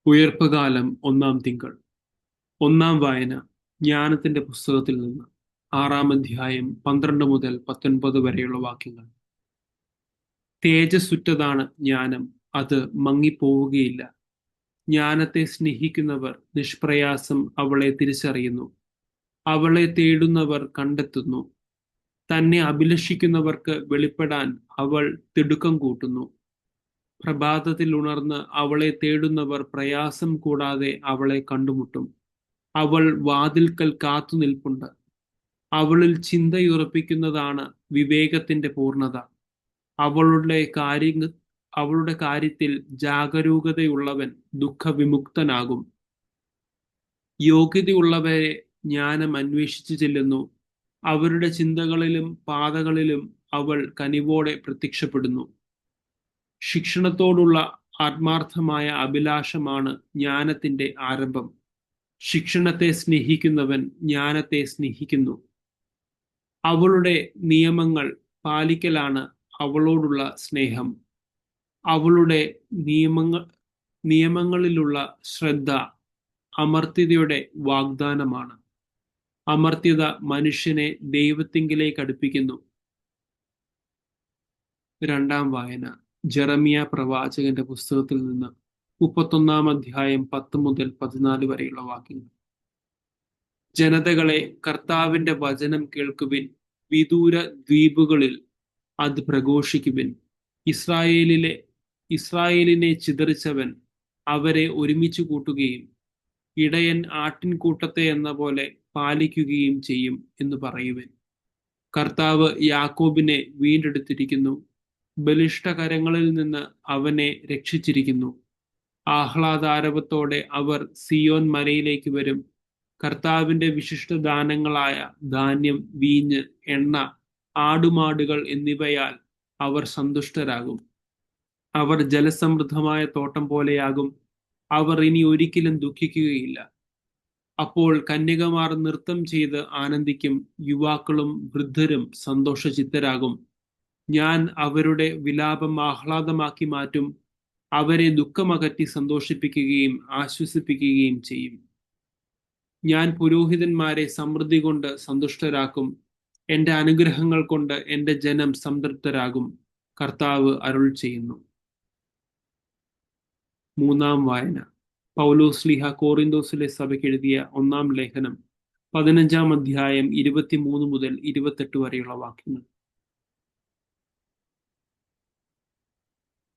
ഉയർപ്പുകാലം ഒന്നാം തിങ്കൾ. ഒന്നാം വായന ജ്ഞാനത്തിന്റെ പുസ്തകത്തിൽ നിന്ന്. 6-ാം അധ്യായം 12 മുതൽ 19 വരെയുള്ള വാക്യങ്ങൾ. തേജസ്സുറ്റതാണ് ജ്ഞാനം, അത് മങ്ങിപ്പോവുകയില്ല. ജ്ഞാനത്തെ സ്നേഹിക്കുന്നവർ നിഷ്പ്രയാസം അവളെ തിരിച്ചറിയുന്നു. അവളെ തേടുന്നവർ കണ്ടെത്തുന്നു. തന്നെ അഭിലഷിക്കുന്നവർക്ക് വെളിപ്പെടാൻ അവൾ തിടുക്കം കൂട്ടുന്നു. പ്രഭാതത്തിൽ ഉണർന്ന് അവളെ തേടുന്നവർ പ്രയാസം കൂടാതെ അവളെ കണ്ടുമുട്ടും. അവൾ വാതിൽക്കൽ കാത്തുനിൽപ്പുണ്ട്. അവളിൽ ചിന്തയുറപ്പിക്കുന്നതാണ് വിവേകത്തിന്റെ പൂർണ്ണത. അവളുടെ കാര്യത്തിൽ ജാഗരൂകതയുള്ളവൻ ദുഃഖവിമുക്തനാകും. യോഗ്യതയുള്ളവരെ ജ്ഞാനം അന്വേഷിച്ചു ചെല്ലുന്നു. അവരുടെ ചിന്തകളിലും പാതകളിലും അവൾ കനിവോടെ പ്രത്യക്ഷപ്പെടുന്നു. ശിക്ഷണത്തോടുള്ള ആത്മാർത്ഥമായ അഭിലാഷമാണ് ജ്ഞാനത്തിന്റെ ആരംഭം. ശിക്ഷണത്തെ സ്നേഹിക്കുന്നവൻ ജ്ഞാനത്തെ സ്നേഹിക്കുന്നു. അവളുടെ നിയമങ്ങൾ പാലിക്കലാണ് അവളോടുള്ള സ്നേഹം. അവളുടെ നിയമങ്ങളിലുള്ള ശ്രദ്ധ അമർത്യതയുടെ വാഗ്ദാനമാണ്. അമർത്യത മനുഷ്യനെ ദൈവത്തിങ്കിലേക്ക് അടുപ്പിക്കുന്നു. രണ്ടാം വായന ജെറമിയ പ്രവാചകന്റെ പുസ്തകത്തിൽ നിന്ന്. 31-ാം അധ്യായം 10 മുതൽ 14 വരെയുള്ള വാക്യങ്ങൾ. ജനതകളെ, കർത്താവിന്റെ വചനം കേൾക്കുവിൻ. വിദൂര ദ്വീപുകളിൽ അത് പ്രഘോഷിക്കുവിൻ. ഇസ്രായേലിനെ ചിതറിച്ചവൻ അവരെ ഒരുമിച്ച് കൂട്ടുകയും ഇടയൻ ആട്ടിൻകൂട്ടത്തെ എന്ന പോലെ പാലിക്കുകയും ചെയ്യും എന്ന് പറയുവിൻ. കർത്താവ് യാക്കോബിനെ വീണ്ടെടുത്തിരിക്കുന്നു. ബലിഷ്ഠകരങ്ങളിൽ നിന്ന് അവനെ രക്ഷിച്ചിരിക്കുന്നു. ആഹ്ലാദാരവത്തോടെ അവർ സിയോൻ മലയിലേക്ക് വരും. കർത്താവിന്റെ വിശിഷ്ടദാനങ്ങളായ ധാന്യം, വീഞ്ഞ്, എണ്ണ, ആടുമാടുകൾ എന്നിവയാൽ അവർ സന്തുഷ്ടരാകും. അവർ ജലസമൃദ്ധമായ തോട്ടം പോലെയാകും. അവർ ഇനി ഒരിക്കലും ദുഃഖിക്കുകയില്ല. അപ്പോൾ കന്യകമാർ നൃത്തം ചെയ്ത് ആനന്ദിക്കും. യുവാക്കളും വൃദ്ധരും സന്തോഷചിത്തരാകും. ഞാൻ അവരുടെ വിലാപം ആഹ്ലാദമാക്കി മാറ്റും. അവരെ ദുഃഖമകറ്റി സന്തോഷിപ്പിക്കുകയും ആശ്വസിപ്പിക്കുകയും ചെയ്യും. ഞാൻ പുരോഹിതന്മാരെ സമൃദ്ധി കൊണ്ട് സന്തുഷ്ടരാക്കും. എന്റെ അനുഗ്രഹങ്ങൾ കൊണ്ട് എന്റെ ജനം സംതൃപ്തരാകും. കർത്താവ് അരുൾ ചെയ്യുന്നു. മൂന്നാം വായന പൗലോസ്ലീഹ കോറിന്തോസിലെ സഭയ്ക്ക് എഴുതിയ ഒന്നാം ലേഖനം 15-ാം അധ്യായം 23 മുതൽ 28 വരെയുള്ള വാക്യങ്ങൾ.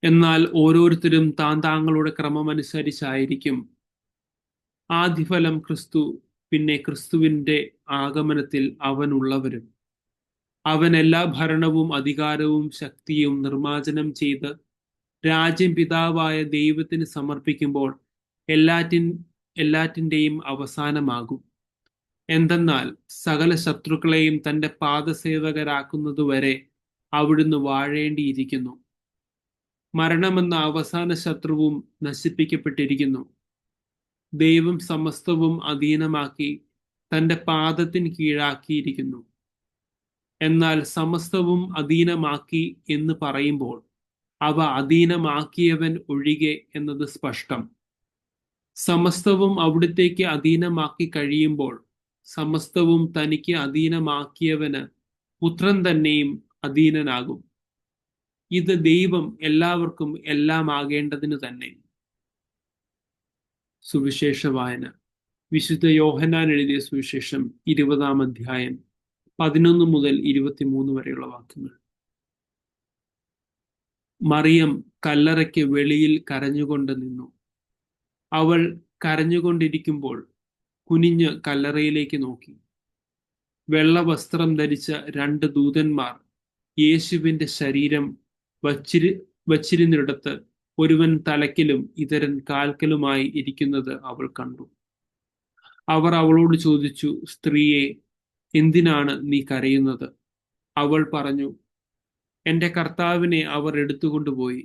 എന്നാൽ ഓരോരുത്തരും താങ്കളുടെ ക്രമമനുസരിച്ചായിരിക്കും. ആദ്യഫലം ക്രിസ്തു, പിന്നെ ക്രിസ്തുവിന്റെ ആഗമനത്തിൽ അവനുള്ളവരും. അവൻ എല്ലാ ഭരണവും അധികാരവും ശക്തിയും നിർമ്മാർജ്ജനം ചെയ്ത് രാജ്യം പിതാവായ ദൈവത്തിന് സമർപ്പിക്കുമ്പോൾ എല്ലാറ്റിന്റെയും അവസാനമാകും. എന്തെന്നാൽ സകല ശത്രുക്കളെയും തന്റെ പാദസേവകരാക്കുന്നതുവരെ അവിടുന്ന് വാഴേണ്ടിയിരിക്കുന്നു. മരണമെന്ന അവസാന ശത്രുവും നശിപ്പിക്കപ്പെട്ടിരിക്കുന്നു. ദൈവം സമസ്തവും അധീനമാക്കി തന്റെ പാദത്തിന് കീഴാക്കിയിരിക്കുന്നു. എന്നാൽ സമസ്തവും അധീനമാക്കി എന്ന് പറയുമ്പോൾ അവ അധീനമാക്കിയവൻ ഒഴികെ എന്നത് സ്പഷ്ടം. സമസ്തവും അവിടുത്തേക്ക് അധീനമാക്കി കഴിയുമ്പോൾ സമസ്തവും തനിക്ക് അധീനമാക്കിയവന് പുത്രൻ തന്നെയും അധീനനാകും. ഇത് ദൈവം എല്ലാവർക്കും എല്ലാമാകേണ്ടതിന് തന്നെ. സുവിശേഷ വായന വിശുദ്ധ യോഹന്നാൻ എഴുതിയ സുവിശേഷം 20-ാം അധ്യായം 11 മുതൽ 23 വരെയുള്ള വാക്യങ്ങൾ. മറിയം കല്ലറയ്ക്ക് വെളിയിൽ കരഞ്ഞുകൊണ്ട് നിന്നു. അവൾ കരഞ്ഞുകൊണ്ടിരിക്കുമ്പോൾ കുനിഞ്ഞ് കല്ലറയിലേക്ക് നോക്കി. വെള്ള വസ്ത്രം ധരിച്ച 2 ദൂതന്മാർ യേശുവിന്റെ ശരീരം വച്ചിരുന്നിടത്ത് ഒരുവൻ തലയ്ക്കലും ഇതരൻ കാൽക്കലുമായി ഇരിക്കുന്നത് അവൾ കണ്ടു. അവർ അവളോട് ചോദിച്ചു, സ്ത്രീയെ, എന്തിനാണ് നീ കരയുന്നത്? അവൾ പറഞ്ഞു, എന്റെ കർത്താവിനെ അവർ എടുത്തുകൊണ്ടുപോയി.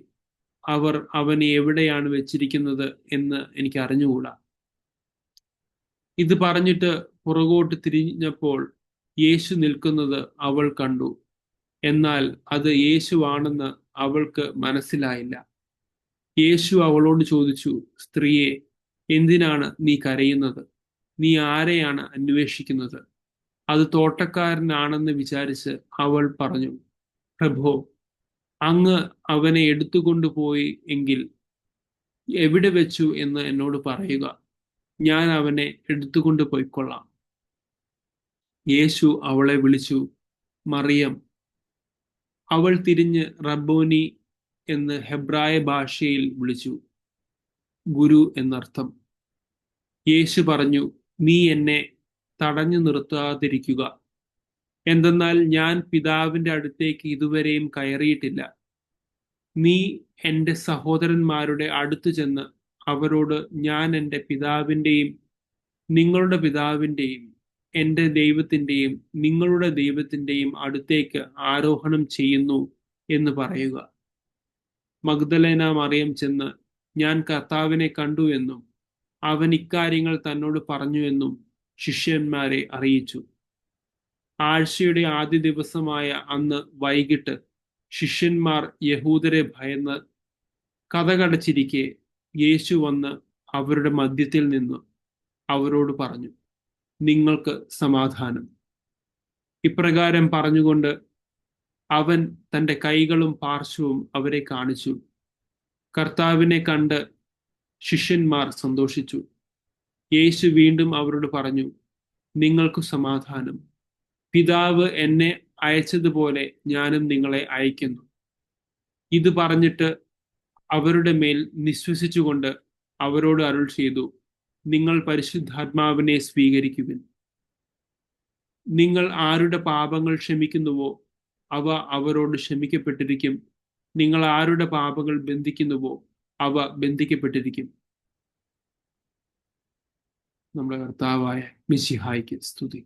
അവർ അവനെ എവിടെയാണ് വെച്ചിരിക്കുന്നത് എന്ന് എനിക്ക് അറിഞ്ഞുകൂടാ. ഇത് പറഞ്ഞിട്ട് പുറകോട്ട് തിരിഞ്ഞപ്പോൾ യേശു നിൽക്കുന്നത് അവൾ കണ്ടു. എന്നാൽ അത് യേശുവാണെന്ന് അവൾക്ക് മനസ്സിലായില്ല. യേശു അവളോട് ചോദിച്ചു, സ്ത്രീയെ, എന്തിനാണ് നീ കരയുന്നത്? നീ ആരെയാണ് അന്വേഷിക്കുന്നത്? അത് തോട്ടക്കാരനാണെന്ന് വിചാരിച്ച് അവൾ പറഞ്ഞു, പ്രഭോ, അങ്ങ് അവനെ എടുത്തുകൊണ്ടുപോയി എങ്കിൽ എവിടെ വെച്ചു എന്ന് എന്നോട് പറയുക, ഞാൻ അവനെ എടുത്തുകൊണ്ട് പോയിക്കൊള്ളാം. യേശു അവളെ വിളിച്ചു, മറിയം. അവൾ തിരിഞ്ഞ് റബ്ബോനി എന്ന് ഹെബ്രായ ഭാഷയിൽ വിളിച്ചു, ഗുരു എന്നർത്ഥം. യേശു പറഞ്ഞു, നീ എന്നെ തടഞ്ഞു നിർത്താതിരിക്കുക, എന്തെന്നാൽ ഞാൻ പിതാവിന്റെ അടുത്തേക്ക് ഇതുവരെയും കയറിയിട്ടില്ല. നീ എൻ്റെ സഹോദരന്മാരുടെ അടുത്തു ചെന്ന് അവരോട്, ഞാൻ എൻ്റെ പിതാവിൻ്റെയും നിങ്ങളുടെ പിതാവിൻ്റെയും എൻ്റെ ദൈവത്തിൻ്റെയും നിങ്ങളുടെ ദൈവത്തിൻ്റെയും അടുത്തേക്ക് ആരോഹണം ചെയ്യുന്നു എന്ന് പറയുക. മഗ്ദലേന മറിയം ചെന്ന്, ഞാൻ കർത്താവിനെ കണ്ടു എന്നും അവൻ ഇക്കാര്യങ്ങൾ തന്നോട് പറഞ്ഞു എന്നും ശിഷ്യന്മാരെ അറിയിച്ചു. ആഴ്ചയുടെ ആദ്യ ദിവസമായ അന്ന് വൈകിട്ട് ശിഷ്യന്മാർ യഹൂദരെ ഭയന്ന് കതകടച്ചിരിക്കെ യേശു വന്ന് അവരുടെ മധ്യത്തിൽ നിന്ന് അവരോട് പറഞ്ഞു, നിങ്ങൾക്ക് സമാധാനം. ഇപ്രകാരം പറഞ്ഞുകൊണ്ട് അവൻ തൻ്റെ കൈകളും പാർശ്വവും അവരെ കാണിച്ചു. കർത്താവിനെ കണ്ട് ശിഷ്യന്മാർ സന്തോഷിച്ചു. യേശു വീണ്ടും അവരോട് പറഞ്ഞു, നിങ്ങൾക്ക് സമാധാനം. പിതാവ് എന്നെ അയച്ചതുപോലെ ഞാനും നിങ്ങളെ അയക്കുന്നു. ഇത് പറഞ്ഞിട്ട് അവരുടെ മേൽ നിശ്വസിച്ചുകൊണ്ട് അവരോട് അരുൾ ചെയ്തു, നിങ്ങൾ പരിശുദ്ധാത്മാവിനെ സ്വീകരിക്കുവിൻ. നിങ്ങൾ ആരുടെ പാപങ്ങൾ ക്ഷമിക്കുന്നുവോ അവ അവരോട് ക്ഷമിക്കപ്പെട്ടിരിക്കും. നിങ്ങൾ ആരുടെ പാപങ്ങൾ ബന്ധിക്കുന്നുവോ അവ ബന്ധിക്കപ്പെട്ടിരിക്കും. നമ്മുടെ കർത്താവായ മിശിഹായ്ക്ക് സ്തുതി.